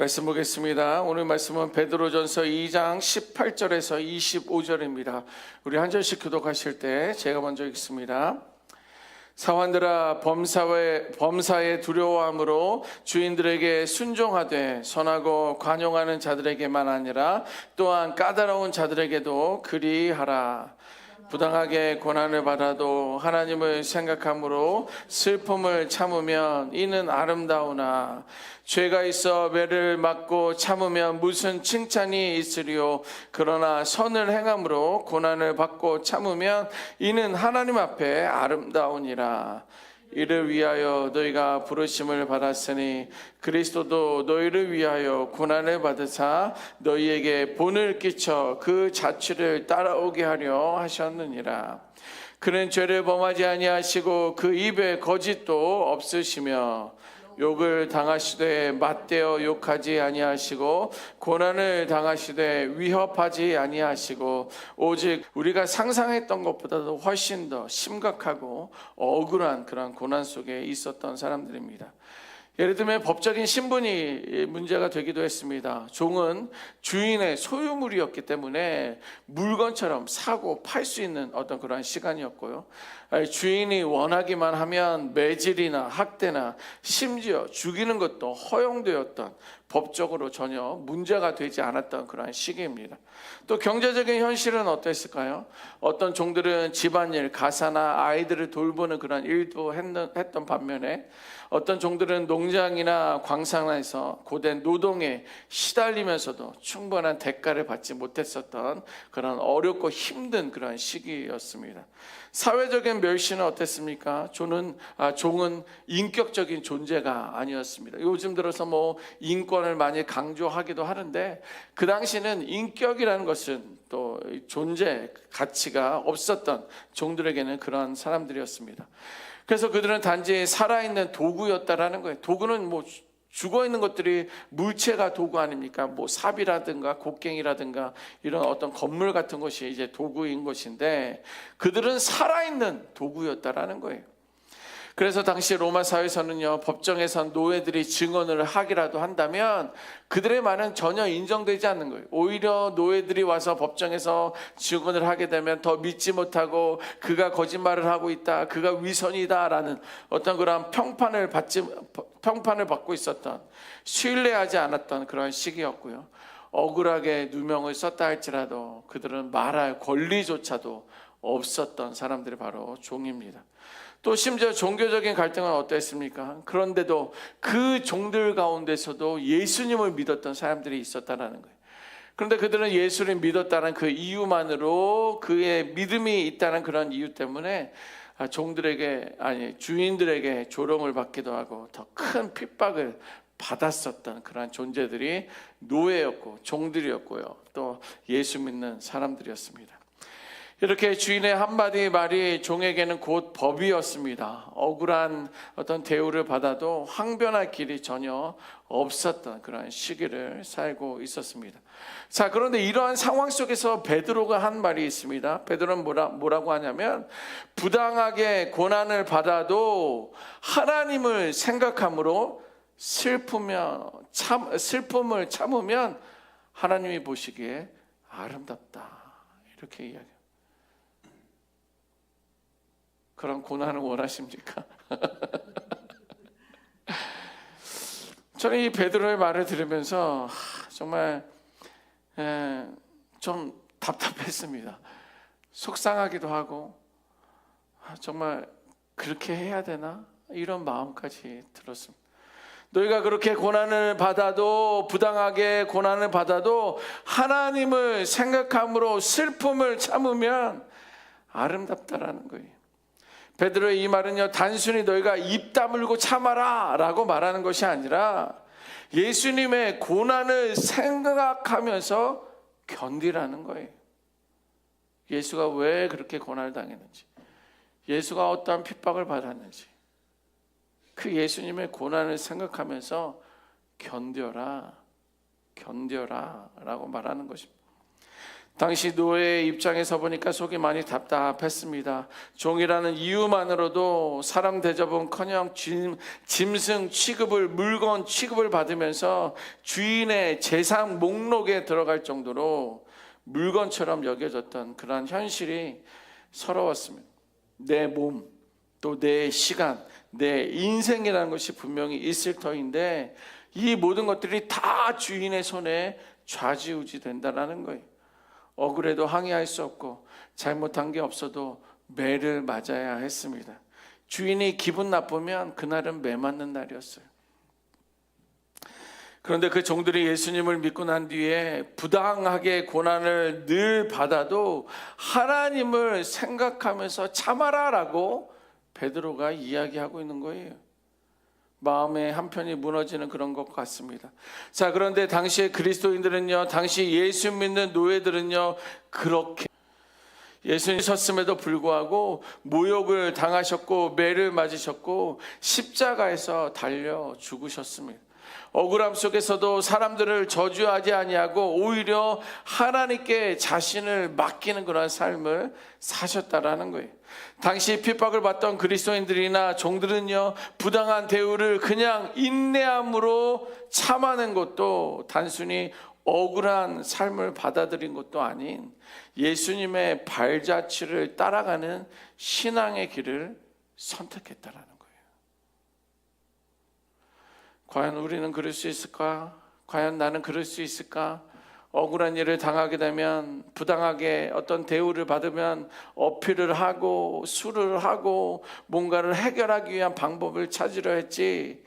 말씀 보겠습니다. 오늘 말씀은 베드로전서 2장 18절에서 25절입니다. 우리 한 절씩 교독하실 때 제가 먼저 읽습니다. 사환들아, 범사의 두려워함으로 주인들에게 순종하되 선하고 관용하는 자들에게만 아니라 또한 까다로운 자들에게도 그리하라. 부당하게 고난을 받아도 하나님을 생각함으로 슬픔을 참으면 이는 아름다우나 죄가 있어 매를 맞고 참으면 무슨 칭찬이 있으리요. 그러나 선을 행함으로 고난을 받고 참으면 이는 하나님 앞에 아름다우니라. 이를 위하여 너희가 부르심을 받았으니 그리스도도 너희를 위하여 고난을 받으사 너희에게 본을 끼쳐 그 자취를 따라오게 하려 하셨느니라. 그는 죄를 범하지 아니하시고 그 입에 거짓도 없으시며 욕을 당하시되 맞대어 욕하지 아니하시고 고난을 당하시되 위협하지 아니하시고 오직 우리가 상상했던 것보다도 훨씬 더 심각하고 억울한 그런 고난 속에 있었던 사람들입니다. 예를 들면 법적인 신분이 문제가 되기도 했습니다. 종은 주인의 소유물이었기 때문에 물건처럼 사고 팔 수 있는 어떤 그런 시간이었고요. 주인이 원하기만 하면 매질이나 학대나 심지어 죽이는 것도 허용되었던, 법적으로 전혀 문제가 되지 않았던 그런 시기입니다. 또 경제적인 현실은 어땠을까요? 어떤 종들은 집안일, 가사나 아이들을 돌보는 그런 일도 했던 반면에 어떤 종들은 농장이나 광산에서 고된 노동에 시달리면서도 충분한 대가를 받지 못했었던 그런 어렵고 힘든 그런 시기였습니다. 사회적인 멸시는 어땠습니까? 종은 인격적인 존재가 아니었습니다. 요즘 들어서 인권을 많이 강조하기도 하는데 그 당시는 인격이라는 것은 또 존재 가치가 없었던 종들에게는 그런 사람들이었습니다. 그래서 그들은 단지 살아있는 도구였다라는 거예요. 도구는 죽어있는 것들이 물체가 도구 아닙니까? 삽이라든가 곡괭이라든가 이런 어떤 건물 같은 것이 이제 도구인 것인데 그들은 살아있는 도구였다라는 거예요. 그래서 당시 로마 사회에서는요, 법정에선 노예들이 증언을 하기라도 한다면 그들의 말은 전혀 인정되지 않는 거예요. 오히려 노예들이 와서 법정에서 증언을 하게 되면 더 믿지 못하고 그가 거짓말을 하고 있다, 그가 위선이다라는 어떤 그런 평판을 받고 있었던, 신뢰하지 않았던 그런 시기였고요. 억울하게 누명을 썼다 할지라도 그들은 말할 권리조차도 없었던 사람들이 바로 종입니다. 또 심지어 종교적인 갈등은 어땠습니까? 그런데도 그 종들 가운데서도 예수님을 믿었던 사람들이 있었다는 거예요. 그런데 그들은 예수를 믿었다는 그 이유만으로, 그의 믿음이 있다는 그런 이유 때문에 주인들에게 조롱을 받기도 하고 더 큰 핍박을 받았었던 그런 존재들이 노예였고 종들이었고요. 또 예수 믿는 사람들이었습니다. 이렇게 주인의 한마디 말이 종에게는 곧 법이었습니다. 억울한 어떤 대우를 받아도 항변할 길이 전혀 없었던 그런 시기를 살고 있었습니다. 자, 그런데 이러한 상황 속에서 베드로가 한 말이 있습니다. 베드로는 뭐라고 하냐면, 부당하게 고난을 받아도 하나님을 생각함으로 슬픔을 참으면 하나님이 보시기에 아름답다. 이렇게 이야기해요. 그런 고난을 원하십니까? 저는 이 베드로의 말을 들으면서 정말 좀 답답했습니다. 속상하기도 하고 정말 그렇게 해야 되나? 이런 마음까지 들었습니다. 너희가 그렇게 고난을 받아도, 부당하게 고난을 받아도 하나님을 생각함으로 슬픔을 참으면 아름답다라는 거예요. 베드로의 이 말은요, 단순히 너희가 입 다물고 참아라 라고 말하는 것이 아니라 예수님의 고난을 생각하면서 견디라는 거예요. 예수가 왜 그렇게 고난을 당했는지, 예수가 어떠한 핍박을 받았는지, 그 예수님의 고난을 생각하면서 견뎌라 라고 말하는 것입니다. 당시 노예의 입장에서 보니까 속이 많이 답답했습니다. 종이라는 이유만으로도 사람 대접은커녕 짐승 취급을, 물건 취급을 받으면서 주인의 재산 목록에 들어갈 정도로 물건처럼 여겨졌던 그러한 현실이 서러웠습니다. 내 몸, 또 내 시간, 내 인생이라는 것이 분명히 있을 터인데 이 모든 것들이 다 주인의 손에 좌지우지 된다는 거예요. 억울해도 항의할 수 없고 잘못한 게 없어도 매를 맞아야 했습니다. 주인이 기분 나쁘면 그날은 매 맞는 날이었어요. 그런데 그 종들이 예수님을 믿고 난 뒤에 부당하게 고난을 늘 받아도 하나님을 생각하면서 참아라라고 베드로가 이야기하고 있는 거예요. 마음의 한편이 무너지는 그런 것 같습니다. 자, 그런데 당시에 그리스도인들은요, 당시 예수 믿는 노예들은요, 그렇게 예수님 섰음에도 불구하고 모욕을 당하셨고 매를 맞으셨고 십자가에서 달려 죽으셨습니다. 억울함 속에서도 사람들을 저주하지 아니하고 오히려 하나님께 자신을 맡기는 그런 삶을 사셨다라는 거예요. 당시 핍박을 받던 그리스도인들이나 종들은요, 부당한 대우를 그냥 인내함으로 참아낸 것도 단순히 억울한 삶을 받아들인 것도 아닌 예수님의 발자취를 따라가는 신앙의 길을 선택했다라는 거예요. 과연 우리는 그럴 수 있을까? 과연 나는 그럴 수 있을까? 억울한 일을 당하게 되면, 부당하게 어떤 대우를 받으면 어필을 하고 술을 하고 뭔가를 해결하기 위한 방법을 찾으려 했지,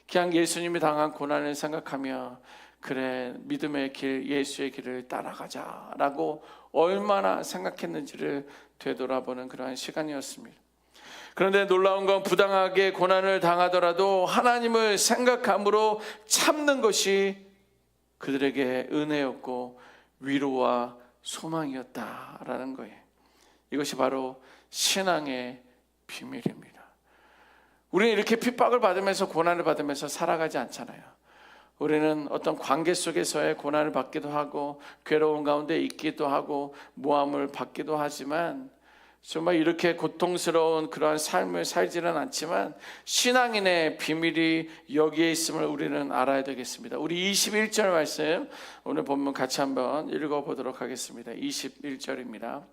그냥 예수님이 당한 고난을 생각하며 그래, 믿음의 길, 예수의 길을 따라가자라고 얼마나 생각했는지를 되돌아보는 그러한 시간이었습니다. 그런데 놀라운 건 부당하게 고난을 당하더라도 하나님을 생각함으로 참는 것이 그들에게 은혜였고 위로와 소망이었다라는 거예요. 이것이 바로 신앙의 비밀입니다. 우리는 이렇게 핍박을 받으면서 고난을 받으면서 살아가지 않잖아요. 우리는 어떤 관계 속에서의 고난을 받기도 하고 괴로운 가운데 있기도 하고 모함을 받기도 하지만 정말 이렇게 고통스러운 그러한 삶을 살지는 않지만 신앙인의 비밀이 여기에 있음을 우리는 알아야 되겠습니다. 우리 21절 말씀 오늘 본문 같이 한번 읽어보도록 하겠습니다. 21절입니다.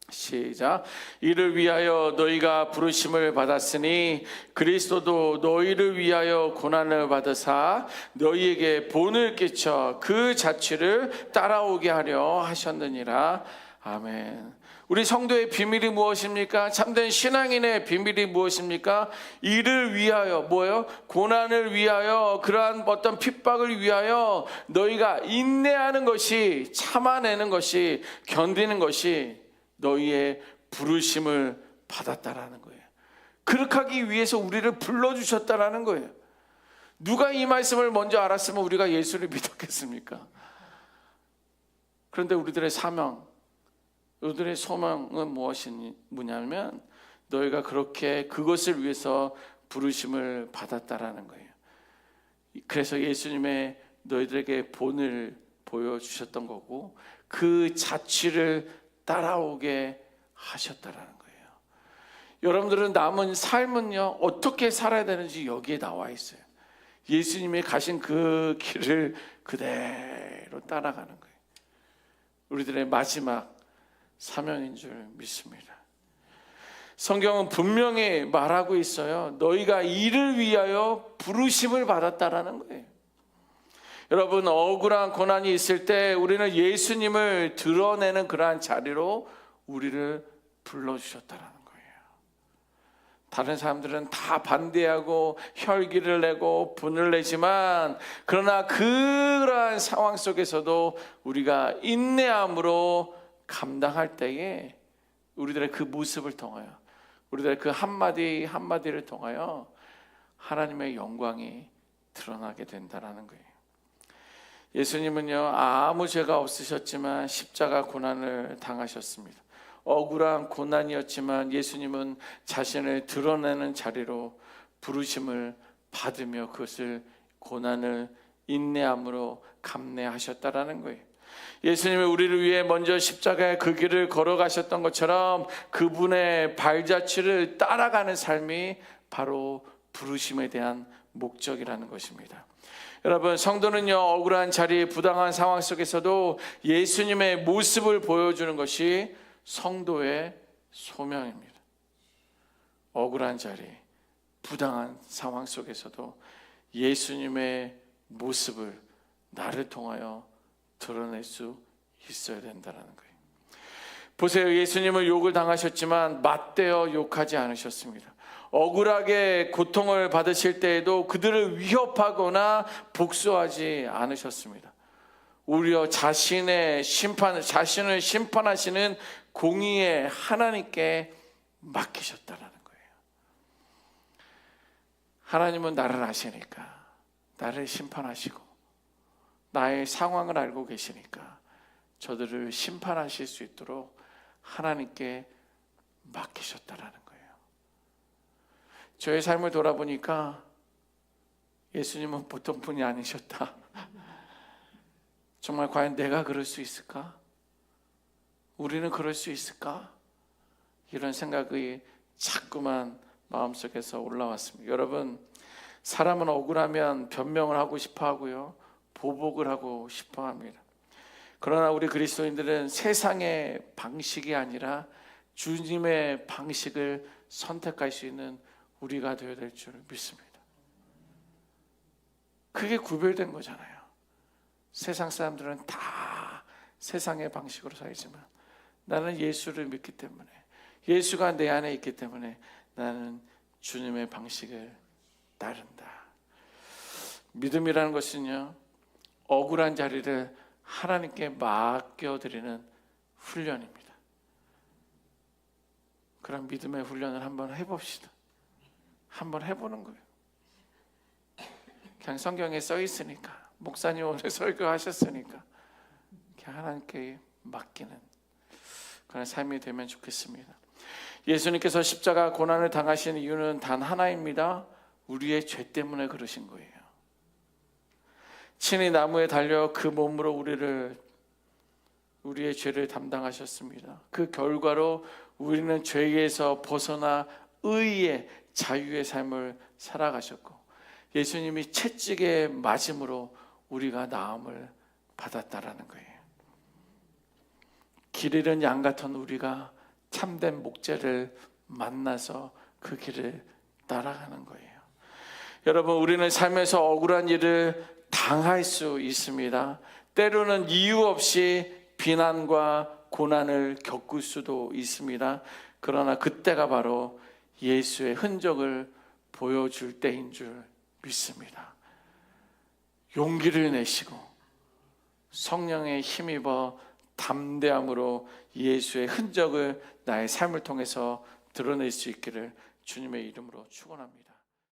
시작. 이를 위하여 너희가 부르심을 받았으니 그리스도도 너희를 위하여 고난을 받으사 너희에게 본을 끼쳐 그 자취를 따라오게 하려 하셨느니라. 아멘. 우리 성도의 비밀이 무엇입니까? 참된 신앙인의 비밀이 무엇입니까? 이를 위하여, 뭐예요? 고난을 위하여, 그러한 어떤 핍박을 위하여 너희가 인내하는 것이, 참아내는 것이, 견디는 것이 너희의 부르심을 받았다라는 거예요. 그렇게 하기 위해서 우리를 불러주셨다라는 거예요. 누가 이 말씀을 먼저 알았으면 우리가 예수를 믿었겠습니까? 그런데 우리들의 사명, 우리들의 소망은 뭐냐면 너희가 그렇게 그것을 위해서 부르심을 받았다라는 거예요. 그래서 예수님의 너희들에게 본을 보여주셨던 거고 그 자취를 따라오게 하셨다라는 거예요. 여러분들은 남은 삶은요 어떻게 살아야 되는지 여기에 나와 있어요. 예수님이 가신 그 길을 그대로 따라가는 거예요. 우리들의 마지막 사명인 줄 믿습니다. 성경은 분명히 말하고 있어요. 너희가 이를 위하여 부르심을 받았다라는 거예요. 여러분, 억울한 고난이 있을 때 우리는 예수님을 드러내는 그러한 자리로 우리를 불러주셨다라는 거예요. 다른 사람들은 다 반대하고 혈기를 내고 분을 내지만 그러나 그러한 상황 속에서도 우리가 인내함으로 감당할 때에 우리들의 그 모습을 통하여, 우리들의 그 한마디 한마디를 통하여 하나님의 영광이 드러나게 된다는 거예요. 예수님은요 아무 죄가 없으셨지만 십자가 고난을 당하셨습니다. 억울한 고난이었지만 예수님은 자신을 드러내는 자리로 부르심을 받으며 그것을 고난을 인내함으로 감내하셨다라는 거예요. 예수님이 우리를 위해 먼저 십자가의 그 길을 걸어가셨던 것처럼 그분의 발자취를 따라가는 삶이 바로 부르심에 대한 목적이라는 것입니다. 여러분, 성도는요, 억울한 자리, 부당한 상황 속에서도 예수님의 모습을 보여주는 것이 성도의 소명입니다. 억울한 자리, 부당한 상황 속에서도 예수님의 모습을 나를 통하여 드러낼 수 있어야 된다는 거예요. 보세요, 예수님은 욕을 당하셨지만 맞대어 욕하지 않으셨습니다. 억울하게 고통을 받으실 때에도 그들을 위협하거나 복수하지 않으셨습니다. 오히려 자신을 심판하시는 공의의 하나님께 맡기셨다라는 거예요. 하나님은 나를 아시니까, 나를 심판하시고 나의 상황을 알고 계시니까 저들을 심판하실 수 있도록 하나님께 맡기셨다라는 거예요. 저의 삶을 돌아보니까 예수님은 보통 분이 아니셨다. 정말 과연 내가 그럴 수 있을까? 우리는 그럴 수 있을까? 이런 생각이 자꾸만 마음속에서 올라왔습니다. 여러분, 사람은 억울하면 변명을 하고 싶어 하고요, 보복을 하고 싶어 합니다. 그러나 우리 그리스도인들은 세상의 방식이 아니라 주님의 방식을 선택할 수 있는 우리가 되어야 될 줄 믿습니다. 그게 구별된 거잖아요. 세상 사람들은 다 세상의 방식으로 살지만 나는 예수를 믿기 때문에, 예수가 내 안에 있기 때문에 나는 주님의 방식을 따른다. 믿음이라는 것은요, 억울한 자리를 하나님께 맡겨드리는 훈련입니다. 그런 믿음의 훈련을 한번 해봅시다. 한번 해보는 거예요. 그냥 성경에 써 있으니까, 목사님 오늘 설교하셨으니까 그냥 하나님께 맡기는 그런 삶이 되면 좋겠습니다. 예수님께서 십자가 고난을 당하신 이유는 단 하나입니다. 우리의 죄 때문에 그러신 거예요. 친히 나무에 달려 그 몸으로 우리의 죄를 담당하셨습니다. 그 결과로 우리는 죄에서 벗어나 의의, 자유의 삶을 살아가셨고, 예수님이 채찍에 맞음으로 우리가 나음을 받았다라는 거예요. 길 잃은 양 같은 우리가 참된 목자를 만나서 그 길을 따라가는 거예요. 여러분, 우리는 삶에서 억울한 일을 당할 수 있습니다. 때로는 이유 없이 비난과 고난을 겪을 수도 있습니다. 그러나 그때가 바로 예수의 흔적을 보여줄 때인 줄 믿습니다. 용기를 내시고 성령의 힘입어 담대함으로 예수의 흔적을 나의 삶을 통해서 드러낼 수 있기를 주님의 이름으로 축원합니다.